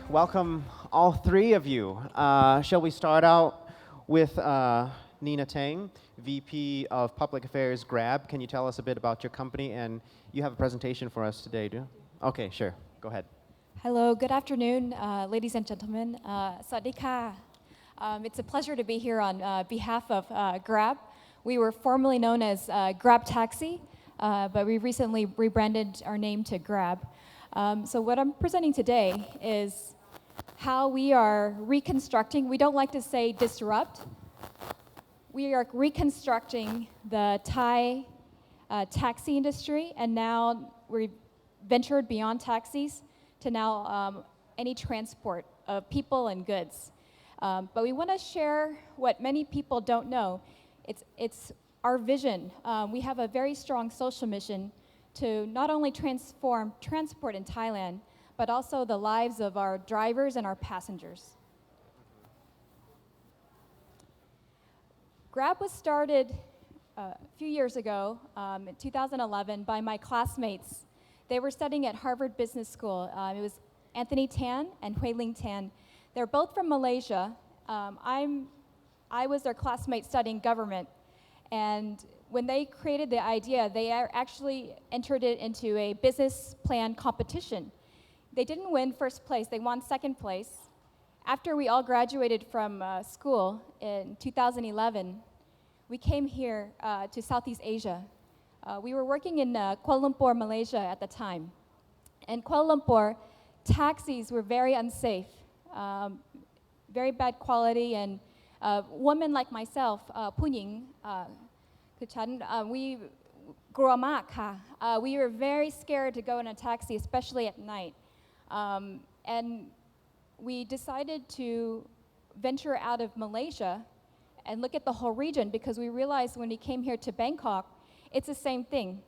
welcome all three of you. Shall we start out with Nina Teng, VP of Public Affairs Grab. Can you tell us a bit about your company? And you have a presentation for us today, do you? Okay, sure. Go ahead. Hello, good afternoon, ladies and gentlemen. Sawadee it's a pleasure to be here on behalf of Grab. We were formerly known as Grab Taxi, but we recently rebranded our name to Grab. So what I'm presenting today is how we are reconstructing. We don't like to say disrupt. We are reconstructing the Thai taxi industry, and now we've ventured beyond taxis to now any transport of people and goods. But we want to share what many people don't know. It's our vision. We have a very strong social mission to not only transform transport in Thailand, but also the lives of our drivers and our passengers. Grab was started a few years ago, in 2011, by my classmates. They were studying at Harvard Business School. It was Anthony Tan and Hui Ling Tan. They're both from Malaysia. I was their classmate studying government. And when they created the idea, they actually entered it into a business plan competition. They didn't win first place, they won second place. After we all graduated from school in 2011, we came here to Southeast Asia. We were working in Kuala Lumpur, Malaysia at the time. In Kuala Lumpur, taxis were very unsafe, very bad quality, and women like myself, ผู้หญิง คือฉัน we กลัวมากค่ะ we were very scared to go in a taxi, especially at night. And we decided to venture out of Malaysia and look at the whole region, because we realized when we came here to Bangkok, it's the same thing.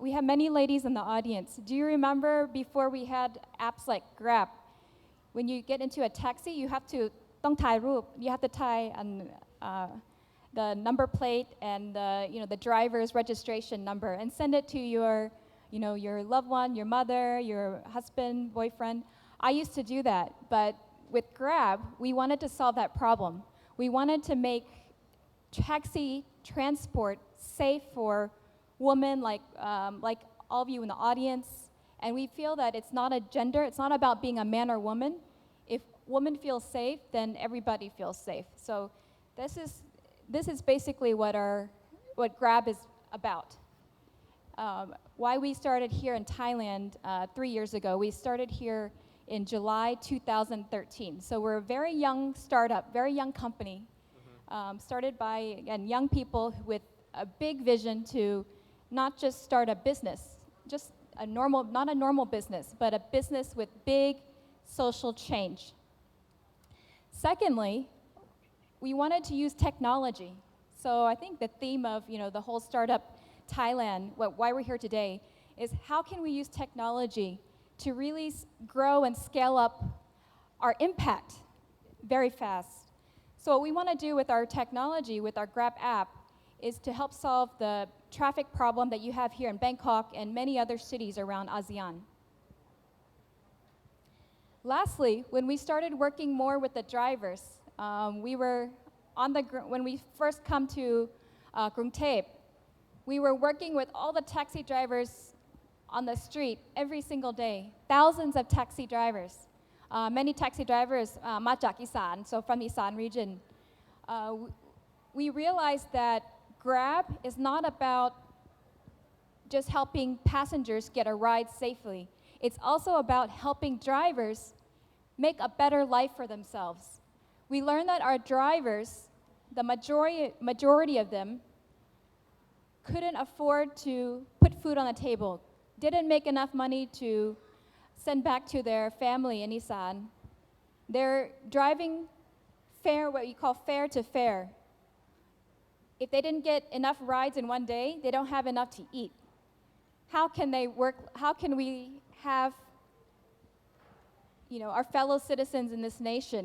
We have many ladies in the audience. Do you remember before we had apps like Grab? When you get into a taxi, you have to ต้องถ่ายรูป you have to tie the number plate and the driver's registration number and send it to your loved one, your mother, your husband, boyfriend. I used to do that, but with Grab, we wanted to solve that problem. We wanted to make taxi transport safe for women like all of you in the audience, and we feel that it's not a gender, it's not about being a man or woman. If women feel safe, then everybody feels safe. So this is basically what Grab is about. Why we started here in Thailand 3 years ago. We started here in July 2013. So we're a very young startup, very young company, started by, again, young people with a big vision to not just start a business, just not a normal business, but a business with big social change. Secondly, we wanted to use technology. So I think the theme of the whole Startup Thailand, why we're here today, is how can we use technology to really grow and scale up our impact very fast. So what we want to do with our technology, with our Grab app, is to help solve the traffic problem that you have here in Bangkok and many other cities around ASEAN. Lastly, when we started working more with the drivers, we were when we first come toงเทพฯ we were working with all the taxi drivers on the street every single day, thousands of taxi drivers. Many taxi drivers มาจากอีสาน so from the Isan region. We realized that Grab is not about just helping passengers get a ride safely. It's also about helping drivers make a better life for themselves. We learned that our drivers, the majority of them, couldn't afford to put food on the table, didn't make enough money to send back to their family in Isan. They're driving fare, what you call fare to fare. If they didn't get enough rides in one day, they don't have enough to eat. How can they work? How can we have our fellow citizens in this nation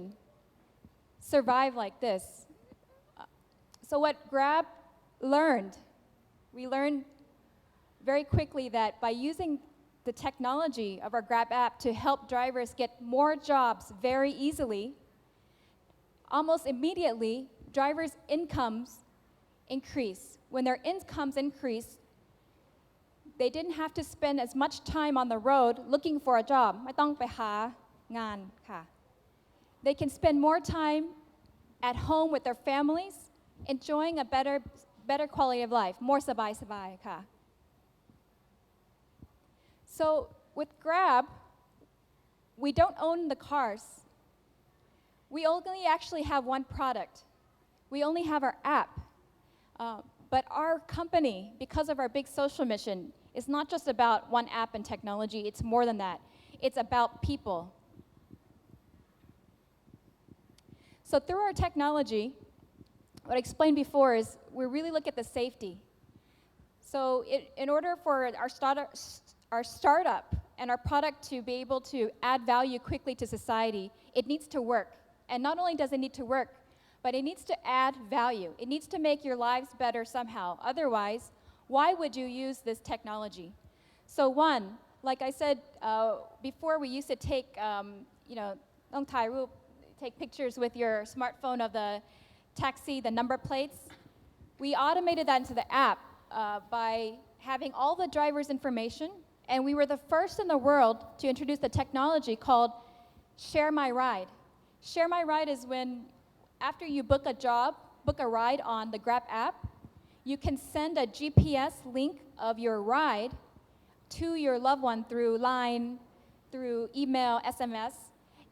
survive like this? So what Grab learned, we learned very quickly that by using the technology of our Grab app to help drivers get more jobs very easily, almost immediately, drivers' incomes increase. When their incomes increase, they didn't have to spend as much time on the road looking for a job ไม่ต้องไปหางานค่ะ They can spend more time at home with their families, enjoying a better quality of life, more สบายๆค่ะ So with Grab, we don't own the cars. We only actually have one product. We only have our app. But our company, because of our big social mission, is not just about one app and technology. It's more than that. It's about people. So through our technology, what I explained before is we really look at the safety. So in order for our startup and our product to be able to add value quickly to society, it needs to work. And not only does it need to work, but it needs to add value. It needs to make your lives better somehow. Otherwise, why would you use this technology? So one, like I said before, we used to take, take pictures with your smartphone of the taxi, the number plates. We automated that into the app by having all the driver's information, and we were the first in the world to introduce the technology called Share My Ride. Share My Ride is when after you book a ride on the Grab app, you can send a GPS link of your ride to your loved one through Line, through email, SMS,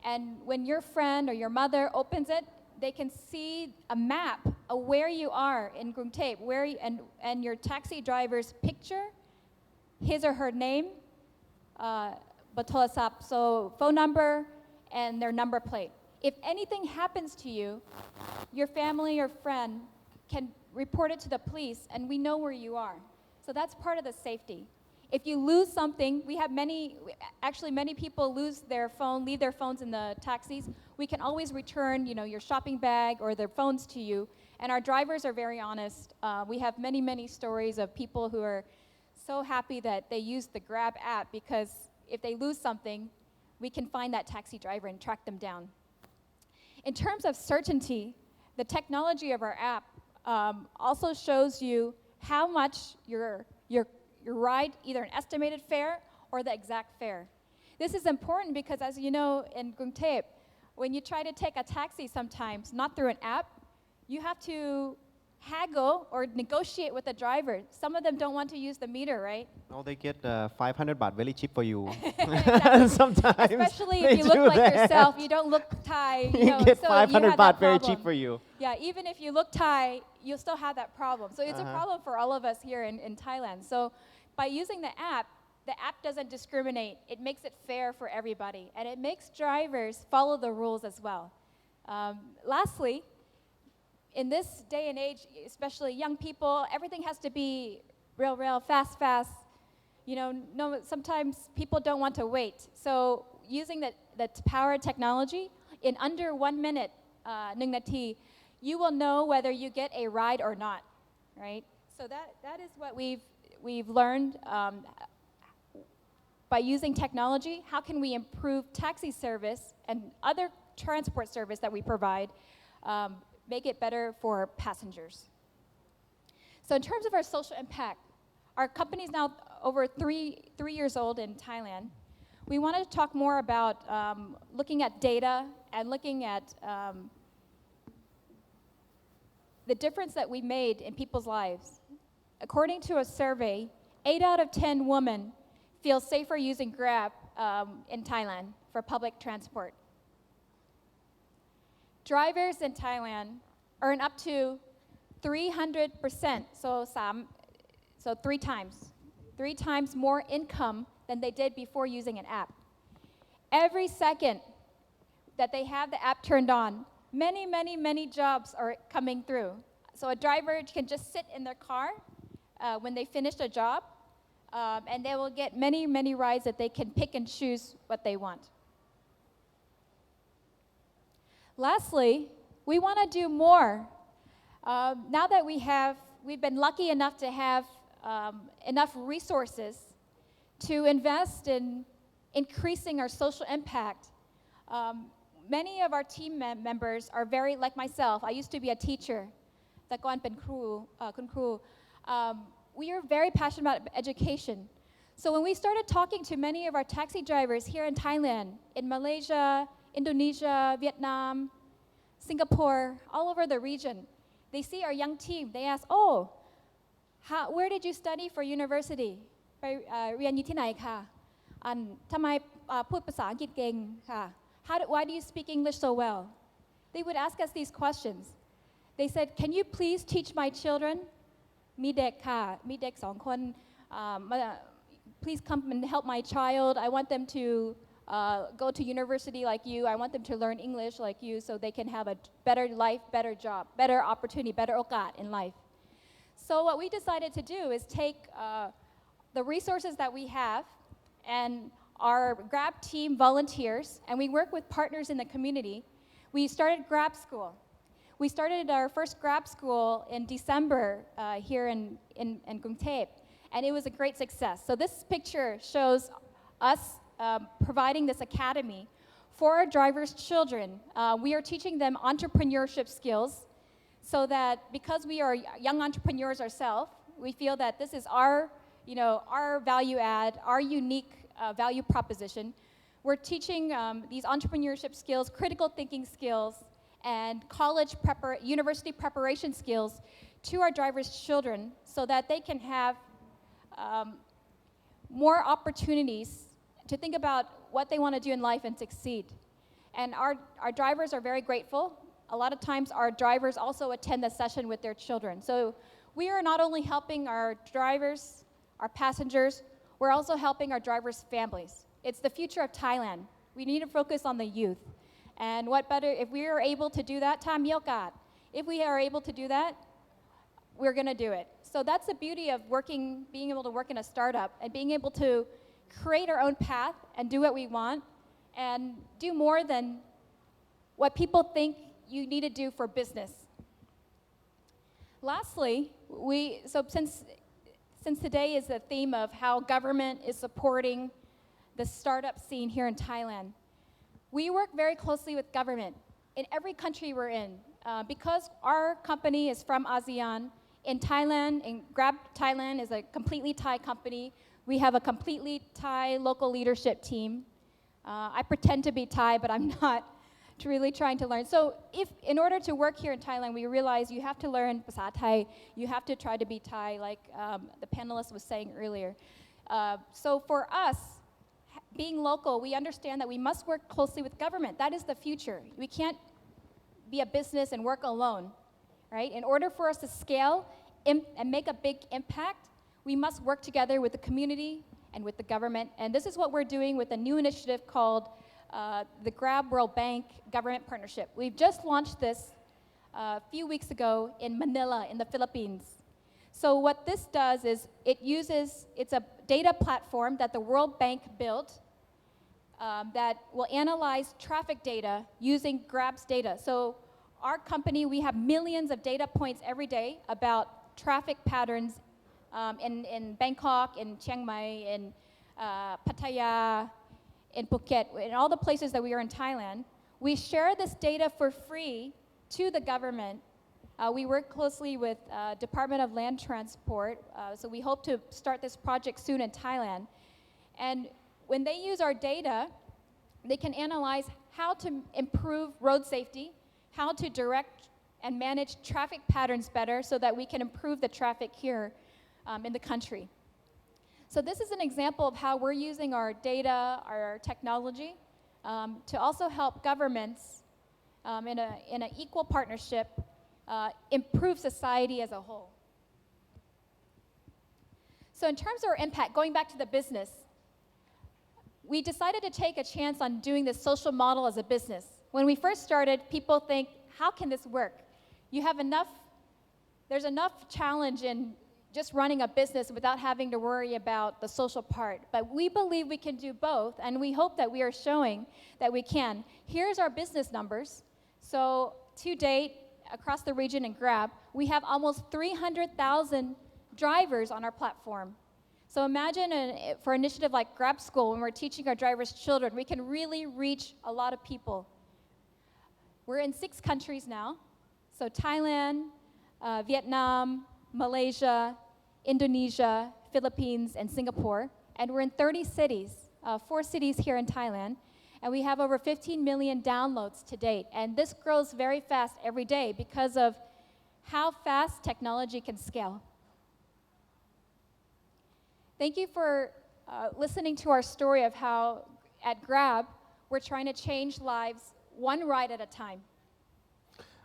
and when your friend or your mother opens it, they can see a map of where you are in Grung Thep, and your taxi driver's picture, his or her name, so phone number, and their number plate. If anything happens to you, your family or friend can report it to the police, and we know where you are. So that's part of the safety. If you lose something, we have many people leave their phones in the taxis. We can always return, your shopping bag or their phones to you. And our drivers are very honest. We have many stories of people who are so happy that they use the Grab app because if they lose something, we can find that taxi driver and track them down. In terms of certainty, the technology of our app also shows you how much your ride, either an estimated fare or the exact fare. This is important because, as you know, in Grung Thep, when you try to take a taxi sometimes, not through an app, you have to haggle or negotiate with the driver. Some of them don't want to use the meter, right? No, they get 500 baht very cheap for you. Exactly. Sometimes especially if you look like yourself, you don't look Thai. You get so 500 you baht very cheap for you. Yeah, even if you look Thai, you still have that problem. So it's a problem for all of us here in Thailand. So by using the app doesn't discriminate. It makes it fair for everybody, and it makes drivers follow the rules as well. Lastly, in this day and age, especially young people, everything has to be real, fast. Sometimes people don't want to wait. So using the power of technology, in under 1 minute, 1 nathi, you will know whether you get a ride or not, right? So that is what we've learned by using technology. How can we improve taxi service and other transport service that we provide, make it better for passengers? So in terms of our social impact, our company is now over three years old in Thailand. We want to talk more about looking at data and looking at the difference that we made in people's lives. According to a survey, 8 out of 10 women feel safer using Grab in Thailand for public transport. Drivers in Thailand earn up to 300%, so 3 times more income than they did before using an app. Every second that they have the app turned on, many jobs are coming through. So a driver can just sit in their car when they finish a job, and they will get many rides that they can pick and choose what they want. Lastly, we want to do more. Now that we've been lucky enough to have enough resources to invest in increasing our social impact. Many of our team members are very, like myself, I used to be a teacher. แต่ก่อนเป็นครูคุณครู we are very passionate about education. So when we started talking to many of our taxi drivers here in Thailand, in Malaysia, Indonesia, Vietnam, Singapore, all over the region, they see our young team. They ask, oh, where did you study for university? ไปเรียนอยู่ที่ไหนคะทำไมพูดภาษาอังกฤษเก่งค่ะ why do you speak English so well? They would ask us these questions. They said, can you please teach my children? มีเด็กค่ะมีเด็กสองคนplease come and help my child. I want them to go to university like you. I want them to learn English like you so they can have a better life, better job, better opportunity, better โอกาส in life. So what we decided to do is take the resources that we have and our Grab team volunteers, and we work with partners in the community. We started Grab School. We started our first Grab School in December here in กรุงเทพ and it was a great success. So this picture shows us providing this academy for our drivers' children. We are teaching them entrepreneurship skills so that because we are young entrepreneurs ourselves, we feel that this is our value add, our unique value proposition. We're teaching these entrepreneurship skills, critical thinking skills, and university preparation skills to our drivers' children so that they can have more opportunities to think about what they want to do in life and succeed. And our drivers are very grateful. A lot of times our drivers also attend the session with their children. So we are not only helping our drivers, our passengers, we're also helping our drivers' families. It's the future of Thailand. We need to focus on the youth. And what better, if we are able to do that, if we are able to do that, we're going to do it. So that's the beauty of being able to work in a startup and being able to create our own path and do what we want and do more than what people think you need to do for business. Lastly, since today is the theme of how government is supporting the startup scene here in Thailand, we work very closely with government in every country we're in. Because our company is from ASEAN, in Thailand, and Grab Thailand is a completely Thai company. We have a completely Thai local leadership team. I pretend to be Thai, but I'm not really trying to learn. So in order to work here in Thailand, we realize you have to learn ภาษาไทย, you have to try to be Thai, like the panelist was saying earlier. So for us, being local, we understand that we must work closely with government. That is the future. We can't be a business and work alone, right? In order for us to scale and make a big impact, we must work together with the community and with the government. And this is what we're doing with a new initiative called the Grab World Bank Government Partnership. We've just launched this a few weeks ago in Manila, in the Philippines. So what this does is it's a data platform that the World Bank built that will analyze traffic data using Grab's data. So our company, we have millions of data points every day about traffic patterns in Bangkok, in Chiang Mai, in Pattaya, in Phuket, in all the places that we are in Thailand. We share this data for free to the government. We work closely with Department of Land Transport, so we hope to start this project soon in Thailand. And when they use our data, they can analyze how to improve road safety, how to direct and manage traffic patterns better so that we can improve the traffic here in the country. So this is an example of how we're using our data, our technology, to also help governments in an equal partnership improve society as a whole. So in terms of our impact, going back to the business, we decided to take a chance on doing this social model as a business. When we first started, people think, how can this work? There's enough challenge in just running a business without having to worry about the social part. But we believe we can do both, and we hope that we are showing that we can. Here's our business numbers. So to date, across the region in Grab, we have almost 300,000 drivers on our platform. So imagine for an initiative like Grab School, when we're teaching our drivers' children, we can really reach a lot of people. We're in 6 countries now. So Thailand, Vietnam, Malaysia, Indonesia, Philippines, and Singapore. And we're in 30 cities, 4 cities here in Thailand. And we have over 15 million downloads to date. And this grows very fast every day because of how fast technology can scale. Thank you for listening to our story of how at Grab, we're trying to change lives one ride at a time.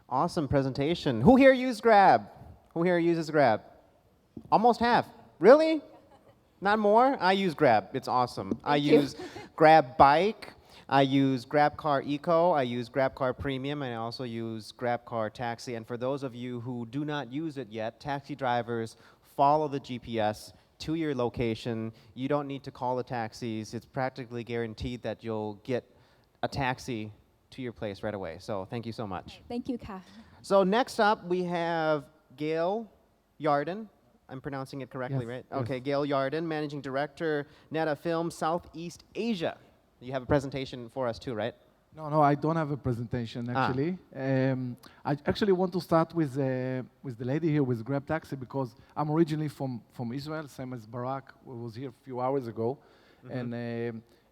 Awesome presentation. Who here used Grab? Who here uses Grab? Almost half. Really? Not more? I use Grab. It's awesome. I use Grab Bike. I use Grab Car Eco. I use Grab Car Premium. And I also use Grab Car Taxi. And for those of you who do not use it yet, taxi drivers follow the GPS to your location. You don't need to call the taxis. It's practically guaranteed that you'll get a taxi to your place right away. So thank you so much. Thank you, Ka. So next up, we have Gail Yarden. I'm pronouncing it correctly, Yes, right? yes. Okay, Gail Yarden, Managing Director, Netafim, Southeast Asia. You have a presentation for us too, right? No, I don't have a presentation actually. I actually want to start with the lady here with Grab Taxi because I'm originally from Israel, same as Barak, who was here a few hours ago. And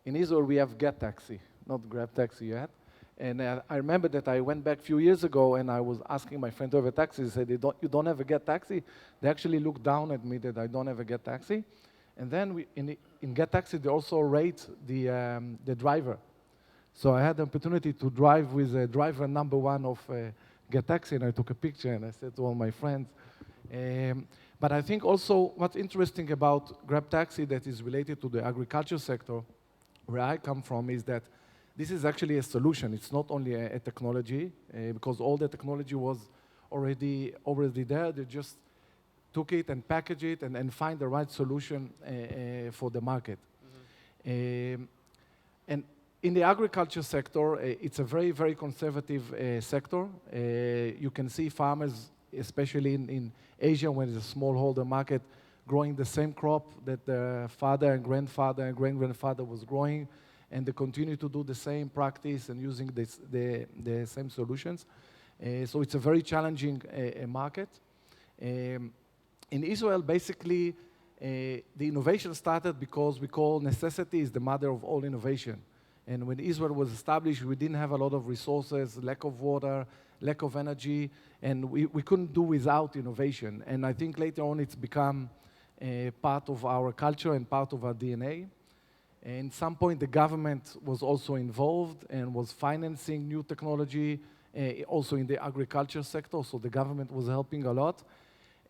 in Israel, we have Get Taxi, not Grab Taxi yet. And I remember that I went back a few years ago and I was asking my friend to have a taxi. He said, you don't have a Get Taxi? They actually looked down at me that I don't have a Get Taxi. And then in Get Taxi, they also rate the driver. So I had the opportunity to drive with driver number 1 of Get Taxi, and I took a picture and I said to all my friends. But I think also what's interesting about Grab Taxi that is related to the agriculture sector, where I come from, is that this is actually a solution. It's not only a technology, because all the technology was already there. They just took it and packaged it and find the right solution for the market. And in the agriculture sector, it's a very, very conservative sector. You can see farmers, especially in Asia, when it's a smallholder market, growing the same crop that the father and grandfather and great-grandfather was growing, and they continue to do the same practice and using the same solutions. So it's a very challenging market. In Israel, basically, the innovation started because we call necessity is the mother of all innovation. And when Israel was established, we didn't have a lot of resources, lack of water, lack of energy, and we couldn't do without innovation. And I think later on it's become part of our culture and part of our DNA. And at some point, the government was also involved and was financing new technology, also in the agriculture sector, so the government was helping a lot.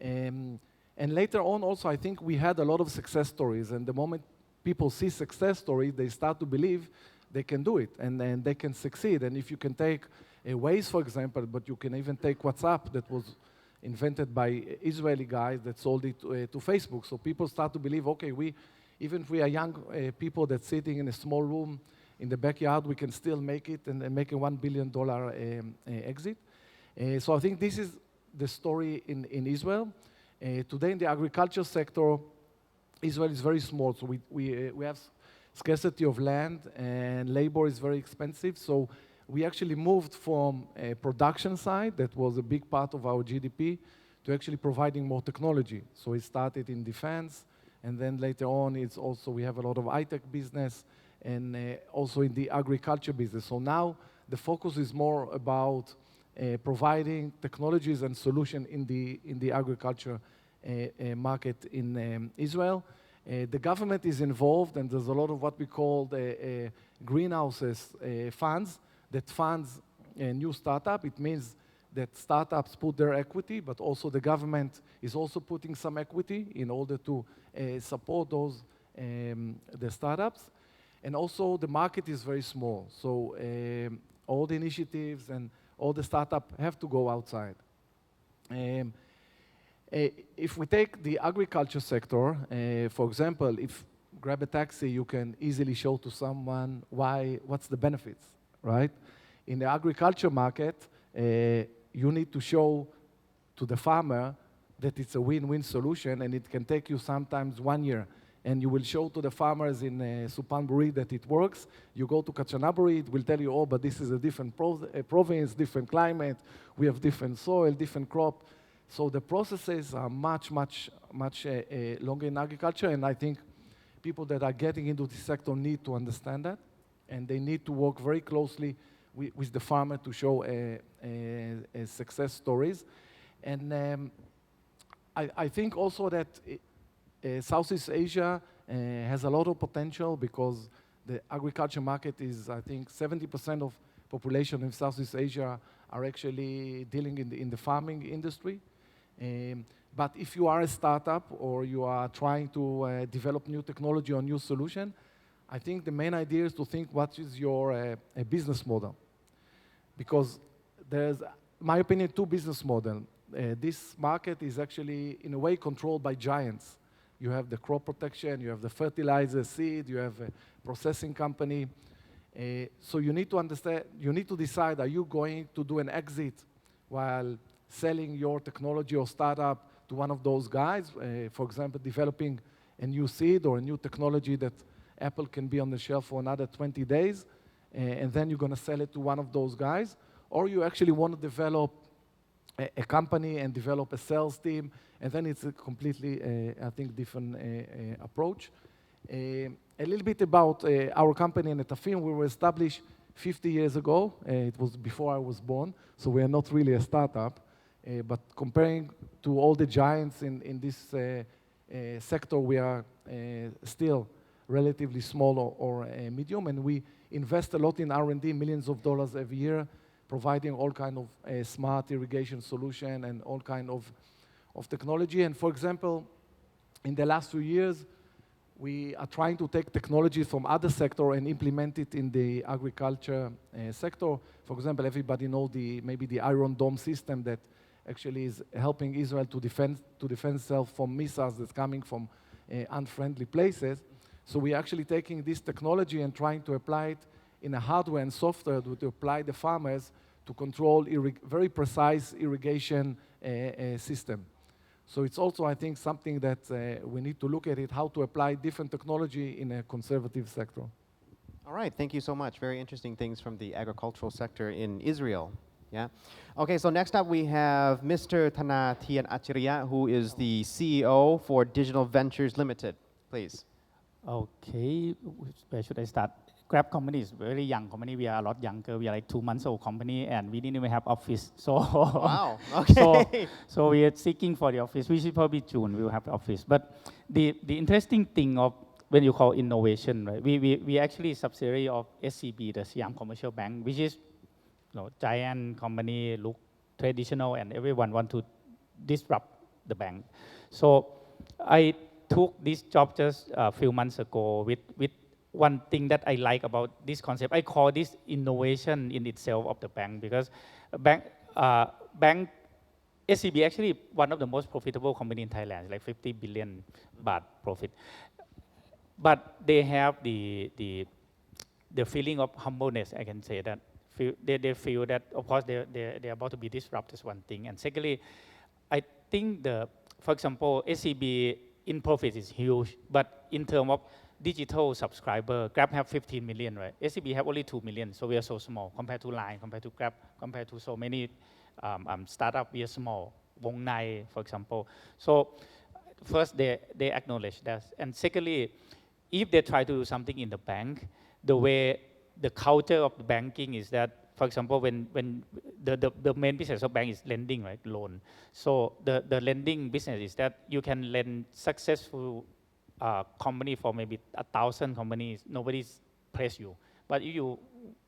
And later on also, I think we had a lot of success stories, and the moment people see success stories, they start to believe they can do it, and they can succeed. And if you can take Waze, for example, but you can even take WhatsApp that was invented by Israeli guys that sold it to Facebook. So people start to believe, okay, even if we are young people that's sitting in a small room in the backyard, we can still make it and make a $1 billion exit. So I think this is the story in Israel. Today in the agriculture sector, Israel is very small, so we have scarcity of land and labor is very expensive. So we actually moved from a production side that was a big part of our GDP to actually providing more technology. So it started in defense, and then later on it's also, we have a lot of high-tech business and also in the agriculture business. So now the focus is more about providing technologies and solutions in the agriculture market in Israel. The government is involved, and there's a lot of what we call the greenhouses funds that funds a new startup. It means that startups put their equity, but also the government is also putting some equity in order to support those the startups. And also the market is very small, so all the initiatives and all the startups have to go outside. If we take the agriculture sector, for example, if grab a taxi, you can easily show to someone what's the benefits, right? In the agriculture market, you need to show to the farmer that it's a win-win solution, and it can take you sometimes 1 year. and you will show to the farmers in Suphanburi that it works. You go to Kanchanaburi, it will tell you, oh, but this is a different province, different climate, we have different soil, different crop. So the processes are much longer in agriculture, and I think people that are getting into this sector need to understand that, and they need to work very closely with the farmer to show success stories. And I think also that Southeast Asia has a lot of potential because the agriculture market is, I think, 70% of population in Southeast Asia are actually dealing in the farming industry. But if you are a startup or you are trying to develop new technology or new solution, I think the main idea is to think what is your business model. Because there's, in my opinion, two business models. This market is actually, in a way, controlled by giants. You have the crop protection, you have the fertilizer, seed, you have a processing company. So you need to understand, you need to decide, are you going to do an exit while selling your technology or startup to one of those guys, for example, developing a new seed or a new technology that Apple can be on the shelf for another 20 days, and then you're going to sell it to one of those guys, or you actually want to develop a company and develop a sales team, and then it's a completely, I think, different approach. A little bit about our company, Netafim. We were established 50 years ago. It was before I was born, so we are not really a startup. But comparing to all the giants in this sector, we are still relatively small or medium, and we invest a lot in R&D, millions of dollars every year, providing all kind of smart irrigation solution and all kind of technology. And for example, in the last few years, we are trying to take technology from other sector and implement it in the agriculture sector. For example, everybody know maybe the Iron Dome system that actually is helping Israel to defend itself from missiles that's coming from unfriendly places. So we're actually taking this technology and trying to apply it in a hardware and software to apply the farmers to control very precise irrigation system. So it's also, I think, something that we need to look at it, how to apply different technology in a conservative sector. All right, thank you so much. Very interesting things from the agricultural sector in Israel. Yeah. Okay, so next up we have Mr. Thana Tian Achiriya, who is the CEO for Digital Ventures Limited. Please. Okay, where should I start? Grab company is very young company. We are a lot younger. We are like 2 months old company, and we didn't even have office. So wow. Okay. so we are seeking for the office. We should probably June we will have office. But the interesting thing of when you call innovation, right? We actually subsidiary of SCB, the Siam Commercial Bank, which is giant company, look traditional, and everyone want to disrupt the bank. So I took this job just a few months ago with one thing that I like about this concept. I call this innovation in itself of the bank, because bank SCB actually one of the most profitable company in Thailand, like 50 billion baht profit. But they have the feeling of humbleness, I can say that. They feel that, of course, they're about to be disrupted, is one thing. And secondly, I think for example, SCB in profit is huge, but in terms of digital subscriber, Grab have 15 million, right? SCB have only 2 million, so we are so small compared to Line, compared to Grab, compared to so many startup. We are small. Wong Nai, for example. So first, they acknowledge that, and secondly, if they try to do something in the bank, the culture of the banking is that, for example, when the main business of bank is lending, right, loan. So the lending business is that you can lend successful company for maybe 1,000 companies, nobody's praise you. But if you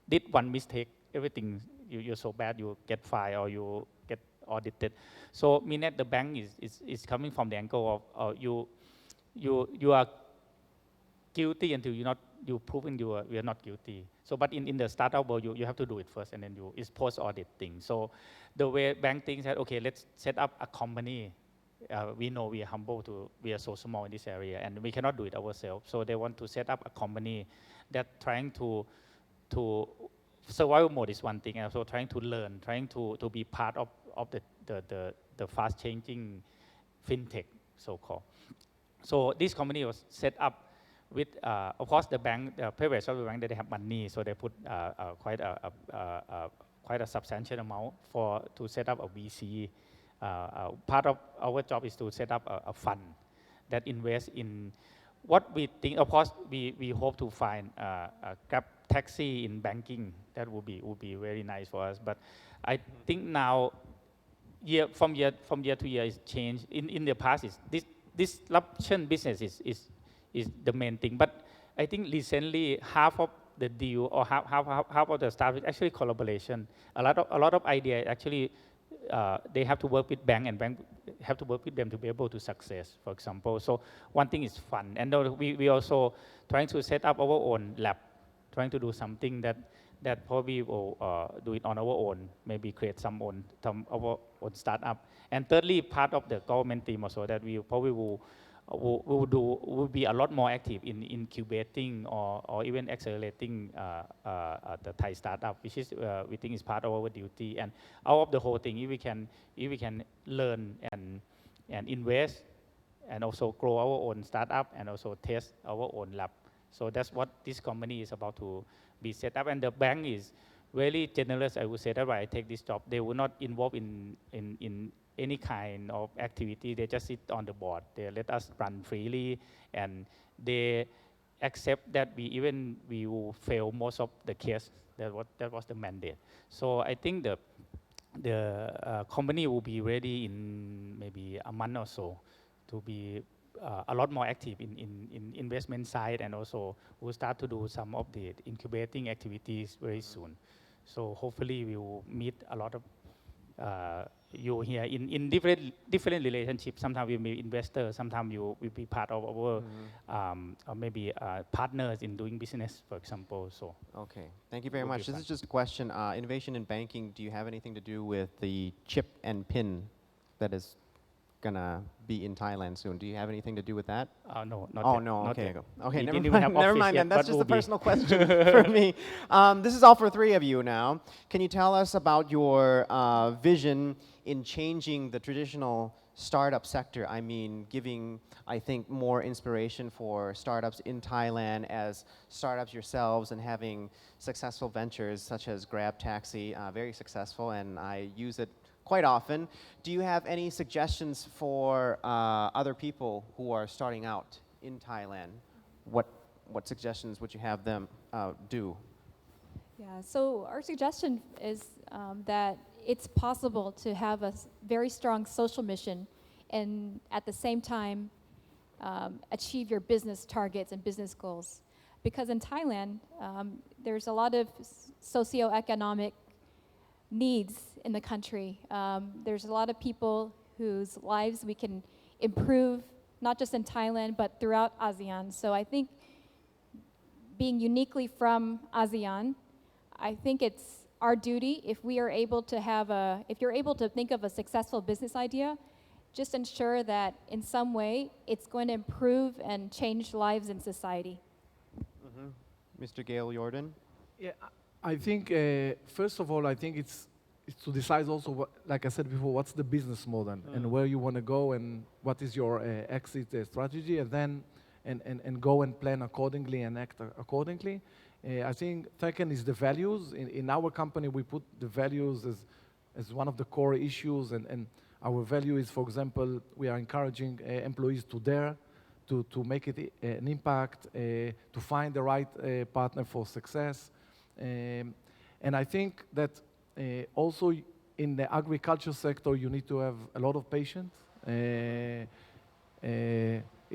did one mistake, everything you're so bad, you get fired or you get audited. So mean that the bank is coming from the angle of you are guilty until you proven you are not guilty. So, but in the startup world, you have to do it first, and then it's post-audit thing. So, the way bank thinks that, okay, let's set up a company. We know we are humble we are so small in this area, and we cannot do it ourselves. So they want to set up a company that trying to survival mode is one thing, and also trying to learn, trying to be part of the fast changing fintech, so-called. So this company was set up with, of course, the bank, the private sector bank, they have money, so they put quite a substantial amount to set up a VC. Part of our job is to set up a fund that invests in what we think. Of course, we hope to find a Grab taxi in banking. That would be very nice for us. But I think now, from year to year, is changed. In the past, is this disruption business is the main thing. But I think recently half of the deal or half of the staff is actually collaboration. A lot of ideas actually they have to work with bank and bank have to work with them to be able to success. For example, so one thing is fun, and we also trying to set up our own lab, trying to do something that probably will do it on our own, maybe create our own startup. And thirdly, part of the government team also that we probably will be a lot more active in incubating or even accelerating the Thai startup, which is we think is part of our duty. And out of the whole thing, if we can learn and invest and also grow our own startup and also test our own lab. So that's what this company is about to be set up. And the bank is very generous, I would say. That's why I take this job. They will not involve in any kind of activity. They just sit on the board. They let us run freely, and they accept that we will fail most of the case. That was the mandate. So I think the company will be ready in maybe a month or so to be a lot more active in investment side, and also we'll start to do some of the incubating activities very soon. So hopefully we will meet a lot of you here in different relationships. Sometimes we be investors, sometimes you will be part of our or maybe partners in doing business, for example. So okay, thank you very much. This is just a question. Innovation in banking, do you have anything to do with the chip and PIN that is gonna be in Thailand soon? Do you have anything to do with that? No, not Oh yet, no, not okay. yet. Okay, We never didn't mind. have Never office mind yet, then. That's but just will a be. personal question for me. This is all for three of you now. Can you tell us about your vision in changing the traditional startup sector? I mean, giving, I think, more inspiration for startups in Thailand as startups yourselves and having successful ventures such as Grab Taxi, very successful, and I use it quite often. Do you have any suggestions for other people who are starting out in Thailand? What suggestions would you have them do? Yeah, so our suggestion is that it's possible to have a very strong social mission and at the same time achieve your business targets and business goals. Because in Thailand, there's a lot of socioeconomic needs in the country. There's a lot of people whose lives we can improve, not just in Thailand, but throughout ASEAN. So I think being uniquely from ASEAN, I think it's our duty, if we are able to if you're able to think of a successful business idea, just ensure that in some way it's going to improve and change lives in society. Mr. Gail Yarden? Yeah, I think, first of all, I think it's to decide also, what, like I said before, what's the business model and where you want to go and what is your exit strategy, and then and go and plan accordingly and act accordingly. I think second is the values. In our company, we put the values as one of the core issues, and our value is, for example, we are encouraging employees to dare, to make it an impact, to find the right partner for success. And I think that also in the agriculture sector, you need to have a lot of patience in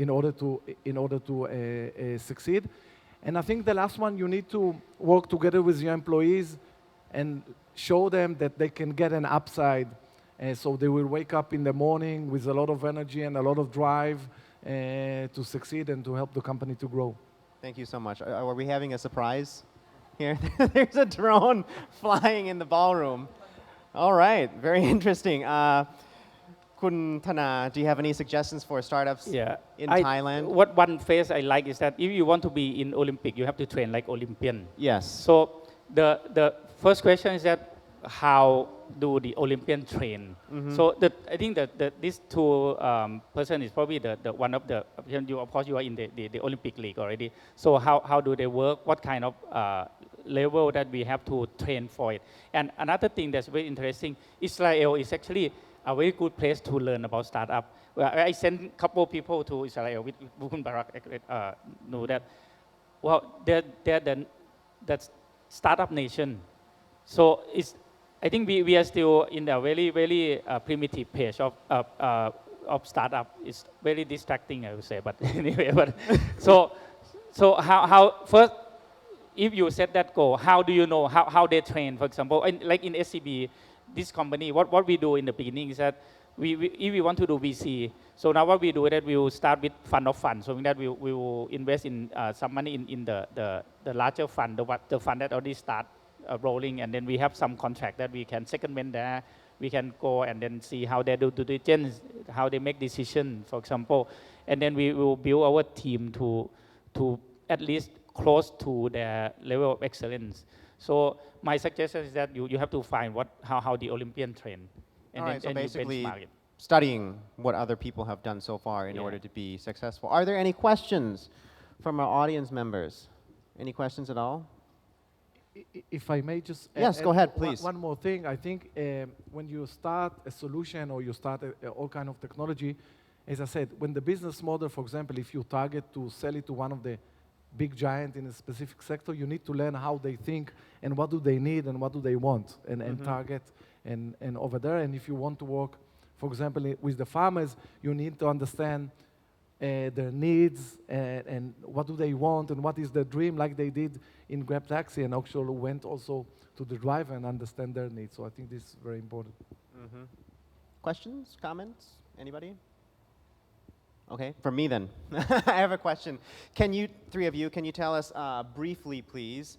order to succeed. And I think the last one, you need to work together with your employees and show them that they can get an upside. So they will wake up in the morning with a lot of energy and a lot of drive to succeed and to help the company to grow. Thank you so much. Are we having a surprise here? There's a drone flying in the ballroom. All right, very interesting. Kun Thana, do you have any suggestions for startups in Thailand? What one phase I like is that if you want to be in Olympic, you have to train like Olympian. Yes. So the first question is that how do the Olympian train. So I think that these two person is probably the one of the you of course you are in the Olympic League already. So how do they work? What kind of level that we have to train for it? And another thing that's very interesting, Israel is actually a very good place to learn about startup. Well, I sent a couple people to Israel with Bukun Barak know that. Well, they're the startup nation. So I think we are still in a very primitive page of startup. It's very distracting, I would say. But anyway, so how first, if you set that goal, how do you know how they train? For example, like in SCB, this company, what we do in the beginning is that if we want to do VC, so now what we do is that we will start with fund of funds. So that we will invest in some money in the larger fund, the fund that already start rolling, and then we have some contract that we can secondment there. We can go and then see how they do due diligence, how they make decisions, for example, and then we will build our team to at least close to their level of excellence. So my suggestion is that you have to find how the Olympian train. All right, so basically you benchmark it. studying what other people have done so far in order to be successful. Are there any questions from our audience members? Any questions at all? If I may just Yes, go ahead, please. One more thing. I think when you start a solution or you start all kind of technology, as I said, when the business model, for example, if you target to sell it to one of the big giant in a specific sector, you need to learn how they think and what do they need and what do they want and target and over there. And if you want to work, for example, with the farmers, you need to understand their needs and what do they want and what is their dream, like they did in Grab Taxi, and actually went also to the driver and understand their needs. So I think this is very important. Questions, comments, anybody? Okay, for me then. I have a question. Three of you, can you tell us briefly, please,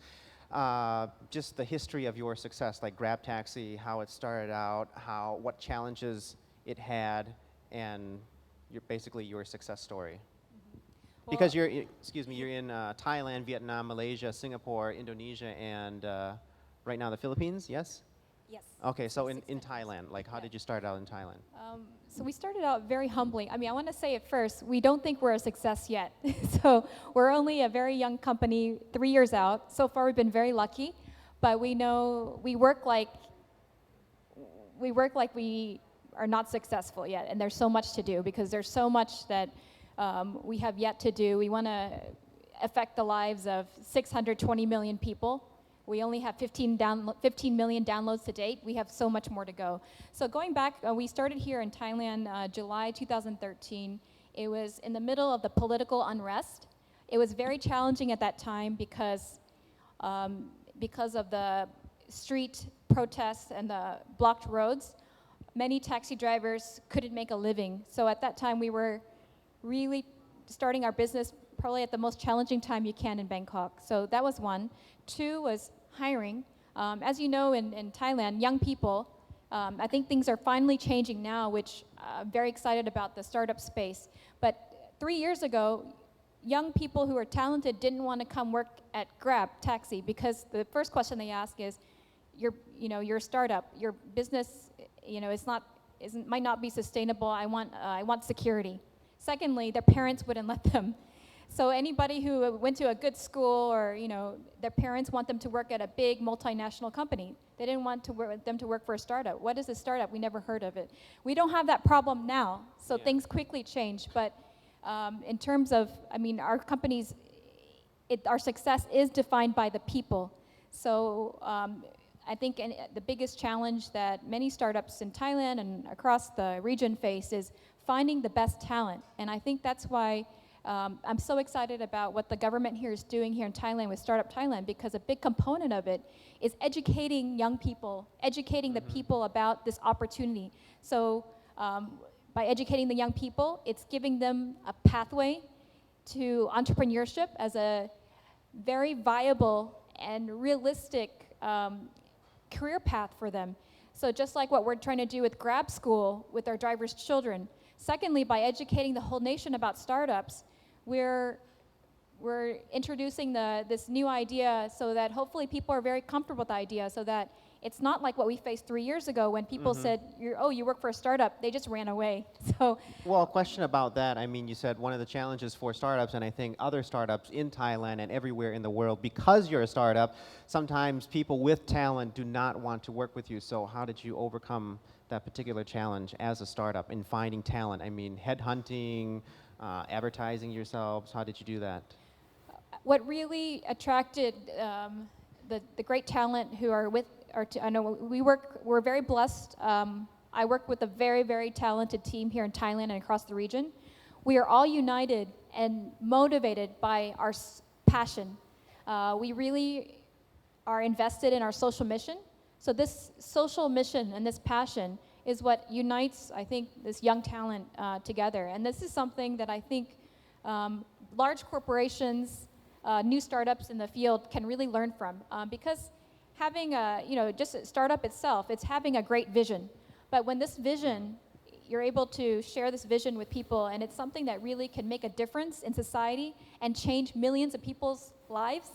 just the history of your success, like Grab Taxi, how it started out, what challenges it had, and basically your success story? Because you're in Thailand, Vietnam, Malaysia, Singapore, Indonesia, and right now the Philippines, yes? Yes. Okay, so in Thailand, like how did you start out in Thailand? So we started out very humbly. I mean, I want to say it first, we don't think we're a success yet. So we're only a very young company, 3 years out. So far we've been very lucky, but we know we work like we are not successful yet, and there's so much to do because there's so much that we have yet to do. We want to affect the lives of 620 million people. We only have 15 million downloads to date. We have so much more to go. So going back, we started here in Thailand July 2013. It was in the middle of the political unrest. It was very challenging at that time because of the street protests and the blocked roads. Many taxi drivers couldn't make a living. So at that time, we were really starting our business probably at the most challenging time you can in Bangkok. So that was one. Two was hiring. As you know, in Thailand, young people, I think things are finally changing now, which I'm very excited about the startup space. But 3 years ago, young people who are talented didn't want to come work at Grab Taxi because the first question they ask is, you're a startup, your business, might not be sustainable. I want security. Secondly, their parents wouldn't let them. So anybody who went to a good school or, their parents want them to work at a big multinational company. They didn't want them to work for a startup. What is a startup? We never heard of it. We don't have that problem now. So things quickly change. But in terms of, our companies, our success is defined by the people. So I think the biggest challenge that many startups in Thailand and across the region face is finding the best talent. And I think that's why I'm so excited about what the government here is doing here in Thailand with Startup Thailand, because a big component of it is educating young people, educating the people about this opportunity. So by educating the young people, it's giving them a pathway to entrepreneurship as a very viable and realistic career path for them. So just like what we're trying to do with Grab School with our drivers' children. Secondly, by educating the whole nation about startups, we're introducing this new idea so that hopefully people are very comfortable with the idea, so that It's not like what we faced 3 years ago when people said, you work for a startup. They just ran away. So, Well, a question about that. I mean, you said one of the challenges for startups, and I think other startups in Thailand and everywhere in the world, because you're a startup, sometimes people with talent do not want to work with you. So how did you overcome that particular challenge as a startup in finding talent? I mean, headhunting, advertising yourselves. How did you do that? what really attracted the great talent who are with, I know we're very blessed. I work with a very, very talented team here in Thailand and across the region. We are all united and motivated by our passion. We really are invested in our social mission. So this social mission and this passion is what unites, I think, this young talent together. And this is something that I think large corporations, new startups in the field can really learn from. Because having just a startup itself, it's having a great vision. But when this vision, you're able to share this vision with people, and it's something that really can make a difference in society and change millions of people's lives.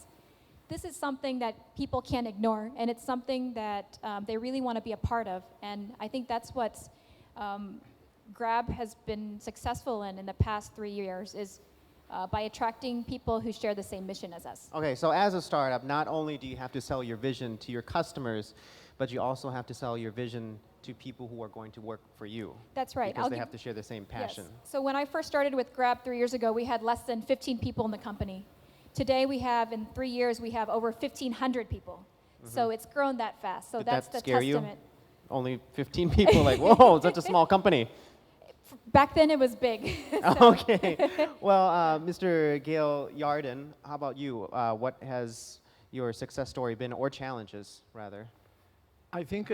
This is something that people can't ignore, and it's something that they really want to be a part of. And I think that's what Grab has been successful in the past 3 years is by attracting people who share the same mission as us. Okay, so as a startup, not only do you have to sell your vision to your customers, but you also have to sell your vision to people who are going to work for you. That's right. Because they have to share the same passion. Yes. So when I first started with Grab 3 years ago, we had less than 15 people in the company. Today we have, in 3 years, we have over 1,500 people. So it's grown that fast. So Did that's that the scare testament. you? Only 15 people, like, whoa, such a small company. Back then it was big. Okay. Well, Mr. Gail Yarden, how about you? What has your success story been, or challenges, rather? I think,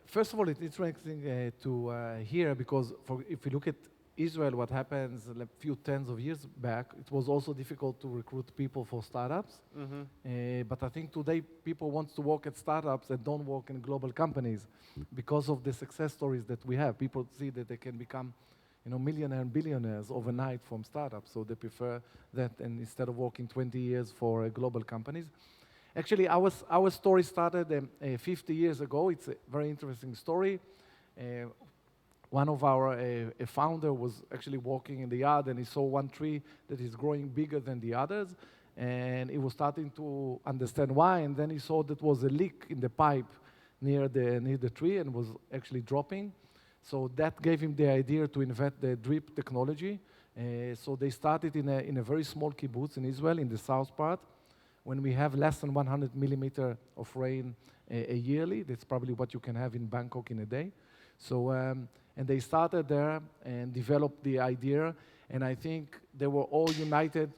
first of all, it's interesting to hear because if you look at Israel, what happens a few tens of years back, it was also difficult to recruit people for startups. But I think today people want to work at startups and don't work in global companies because of the success stories that we have. People see that they can become millionaires and billionaires overnight from startups, so they prefer that and instead of working 20 years for global companies. Actually, our story started 50 years ago. It's a very interesting story. One of our founder was actually walking in the yard and he saw one tree that is growing bigger than the others, and he was starting to understand why, and then he saw that was a leak in the pipe near the tree and was actually dropping. So that gave him the idea to invent the drip technology. So they started in a very small kibbutz in Israel, in the south part, when we have less than 100 millimeter of rain a yearly. That's probably what you can have in Bangkok in a day. So, and they started there and developed the idea, and I think they were all united.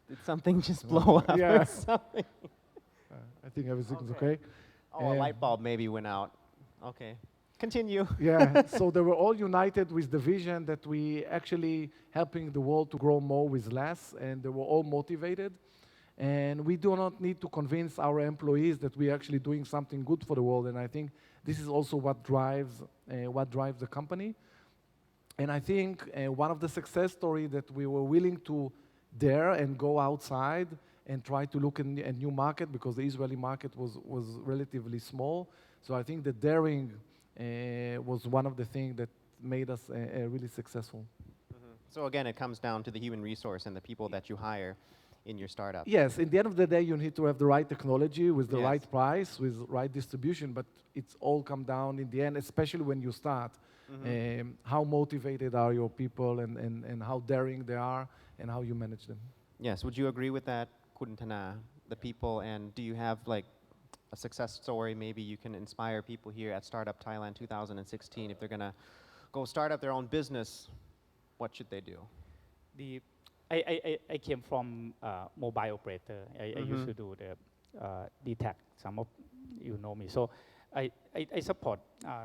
Did something just blow up Yeah. or something? I think everything's okay. Oh, a light bulb maybe went out. Okay. Continue. Yeah, so they were all united with the vision that we actually helping the world to grow more with less, and they were all motivated. And we do not need to convince our employees that we're actually doing something good for the world, and I think this is also what drives the company. And I think one of the success stories that we were willing to dare and go outside and try to look in a new market because the Israeli market was relatively small. So I think the daring was one of the things that made us really successful. So again, it comes down to the human resource and the people that you hire in your startup. Yes, in the end of the day, you need to have the right technology with the Yes. right price, with right distribution, but it's all come down in the end, especially when you start. How motivated are your people and how daring they are and how you manage them. Yes, would you agree with that, Kuntana, the people, and do you have like a success story maybe you can inspire people here at Startup Thailand 2016 if they're going to go start up their own business, what should they do? I came from mobile operator. I used to do the DTAC. Some of you know me. So I support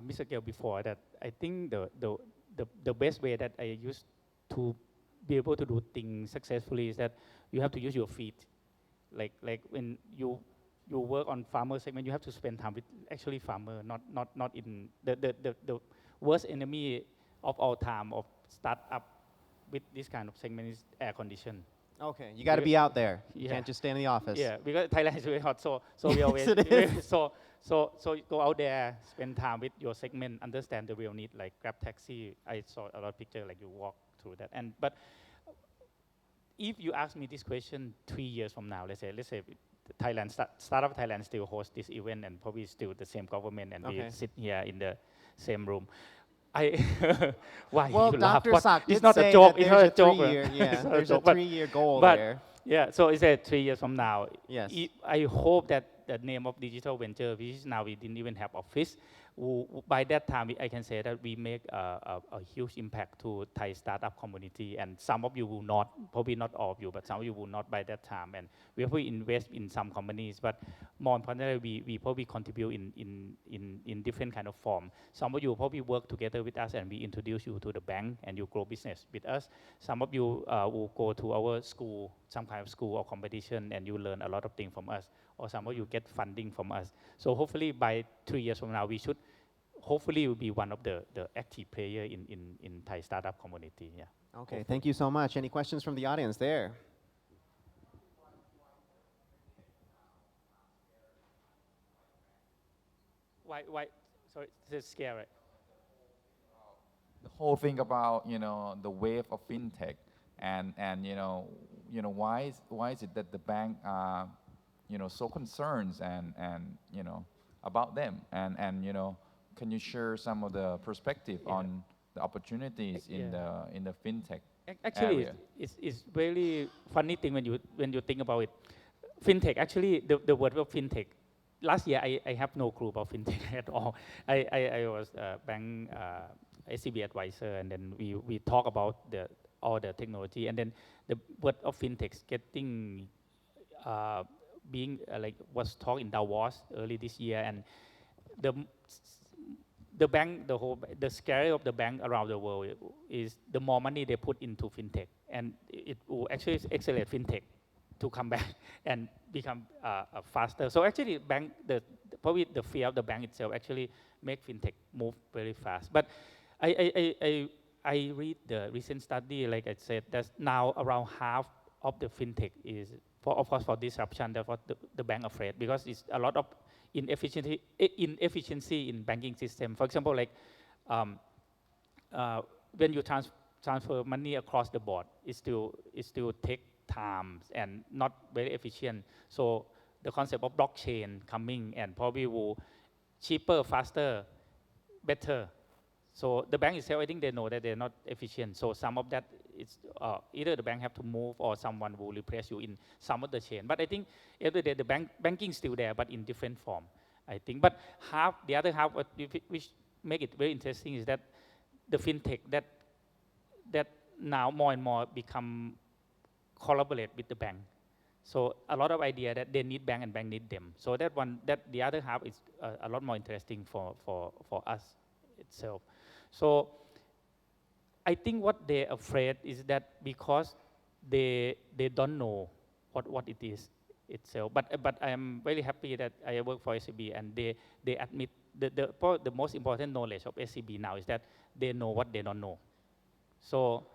Mr. Gale before that. I think the best way that I used to be able to do things successfully is that you have to use your feet. Like when you work on farmer segment, you have to spend time with actually farmer, not in the worst enemy of all time of startup with this kind of segment is air condition. Okay, you got to be out there. You Yeah. can't just stay in the office. Yeah, because Thailand is very hot, so we Yes, always it is. so go out there, spend time with your segment, understand the real need, like Grab taxi. I saw a lot of picture like you walk through that. And but if you ask me this question 3 years from now, let's say Thailand Startup Thailand still hosts this event and probably still the same government and Okay. we sit here in the same room. I why Well, you laugh? Dr. What? Sak It's did not say a joke. that It's not a there's a joke. 3-year, It's yeah, not a there's a joke, but- 3-year goal but there. yeah, so it's 3 years from now. Yes. I hope that the name of digital venture, which is now we didn't even have office, by that time I can say that we make a huge impact to Thai startup community. And some of you will not, probably not all of you, but some of you will not by that time. And we probably invest in some companies, but more importantly, we probably contribute in different kind of form. Some of you probably work together with us and we introduce you to the bank and you grow business with us. Some of you will go to our school, some kind of school or competition, and you learn a lot of things from us. Or some of you get funding from us. So hopefully by 3 years from now, we should hopefully will be one of the active player in Thai startup community. Yeah. Okay, thank you so much. Any questions from the audience there? Why? Sorry, it's scary. The whole thing about the wave of fintech and why is it that the bank are so concerned and about them and can you share some of the perspective on the opportunities in the fintech Actually, area? it's very funny thing when you think about it. Fintech, actually, the word of fintech. Last year, I have no clue about fintech at all. I was a bank SCB advisor, and then we talk about all the technology, and then the word of fintech getting being like was talked in Davos early this year, and the bank, the scale of the bank around the world is the more money they put into fintech, and it will actually accelerate fintech to come back and become faster. So actually, probably the fear of the bank itself actually make fintech move very fast. But I read the recent study, like I said, that now around half of the fintech is, of course, for disruption. That's what the bank afraid, because it's a lot of inefficiency in banking system. For example, like when you transfer money across the board, it still take time and not very efficient. So the concept of blockchain coming and probably will cheaper, faster, better. So the bank itself, I think they know that they're not efficient. So some of that, it's either the bank have to move or someone will replace you in some of the chain. But I think every day the banking is still there, but in different form, I think. But the other half, which make it very interesting, is that the fintech that now more and more become collaborate with the bank. So a lot of idea that they need bank and bank need them. So that the other half is a lot more interesting for us itself. So I think what they're afraid is that because they don't know what it is itself. But I am very happy that I work for SCB and they admit the most important knowledge of SCB now is that they know what they don't know. So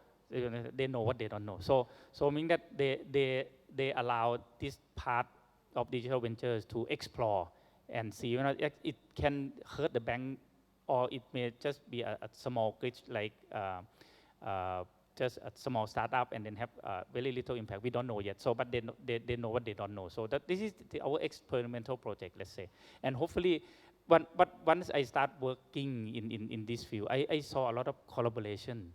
they know what they don't know. So meaning that they allow this part of digital ventures to explore and see. It can hurt the bank, or it may just be a small glitch, like just a small startup, and then have very little impact. We don't know yet. So, but they know what they don't know. So this is our experimental project, let's say. And hopefully, but once I start working in this field, I saw a lot of collaboration.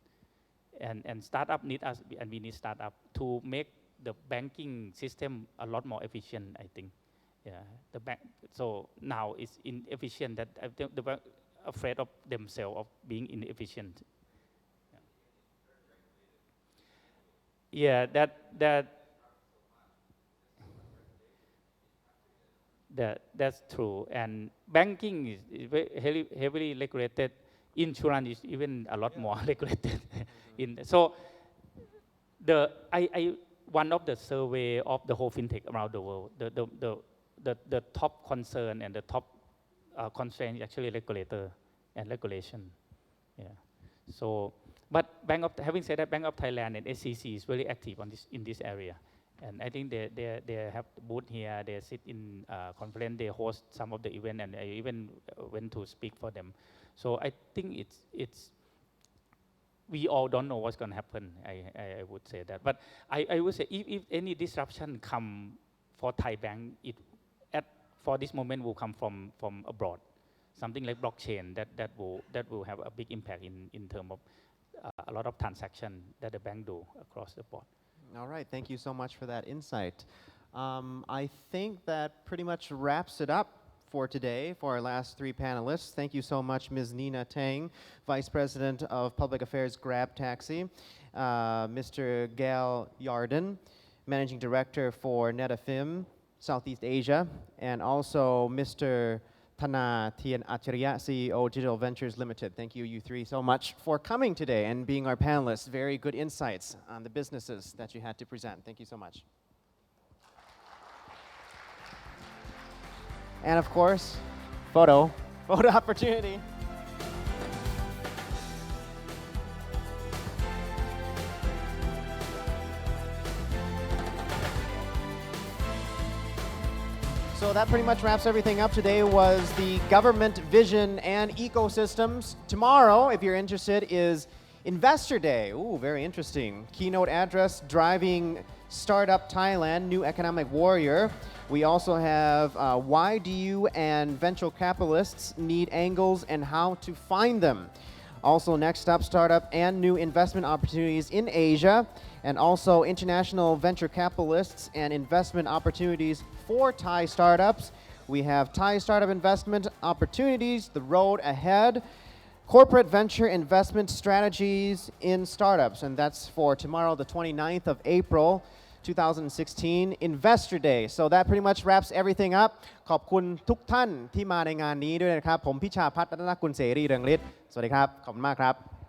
And startup need us, and we need startup to make the banking system a lot more efficient, I think. Yeah, the bank. So now it's inefficient, that the bank afraid of themselves of being inefficient. Yeah, that's true. And banking is very heavily regulated. Insurance is even a lot more regulated. So one of the survey of the whole fintech around the world, the top concern and the top constraint is actually regulator and regulation. Yeah. So But having said that, Bank of Thailand and SCC is very active on in this area. And I think they have booth here, they sit in conference, they host some of the event, and I even went to speak for them. So I think we all don't know what's going to happen, I would say that. But I would say if any disruption come for Thai bank, for this moment will come from abroad. Something like blockchain that will have a big impact in terms of a lot of transaction that the bank do across the board. All right, thank you so much for that insight. I think that pretty much wraps it up for today for our last three panelists. Thank you so much, Ms. Nina Teng, Vice President of Public Affairs Grab Taxi, Mr. Gail Yarden, Managing Director for Netafim, Southeast Asia, and also Mr. Thana Tian Acharya, CEO Digital Ventures Limited. Thank you, you three, so much for coming today and being our panelists. Very good insights on the businesses that you had to present. Thank you so much. And of course, photo opportunity. So that pretty much wraps everything up. Today was the government vision and ecosystems. Tomorrow, if you're interested, is Investor Day. Ooh, very interesting. Keynote address, Driving Startup Thailand, New Economic Warrior. We also have why do you and venture capitalists need angles and how to find them. Also, next up, startup and new investment opportunities in Asia, and also international venture capitalists and investment opportunities for Thai startups. We have Thai startup investment opportunities, the road ahead, corporate venture investment strategies in startups, and that's for tomorrow, the 29th of April, 2016, Investor Day. So that pretty much wraps everything up. ขอบคุณทุกท่านที่มาในงานนี้ด้วยนะครับผมพิชาพัฒน์รัตนกุลเสรีเรืองฤทธิ์สวัสดีครับขอบคุณมากครับ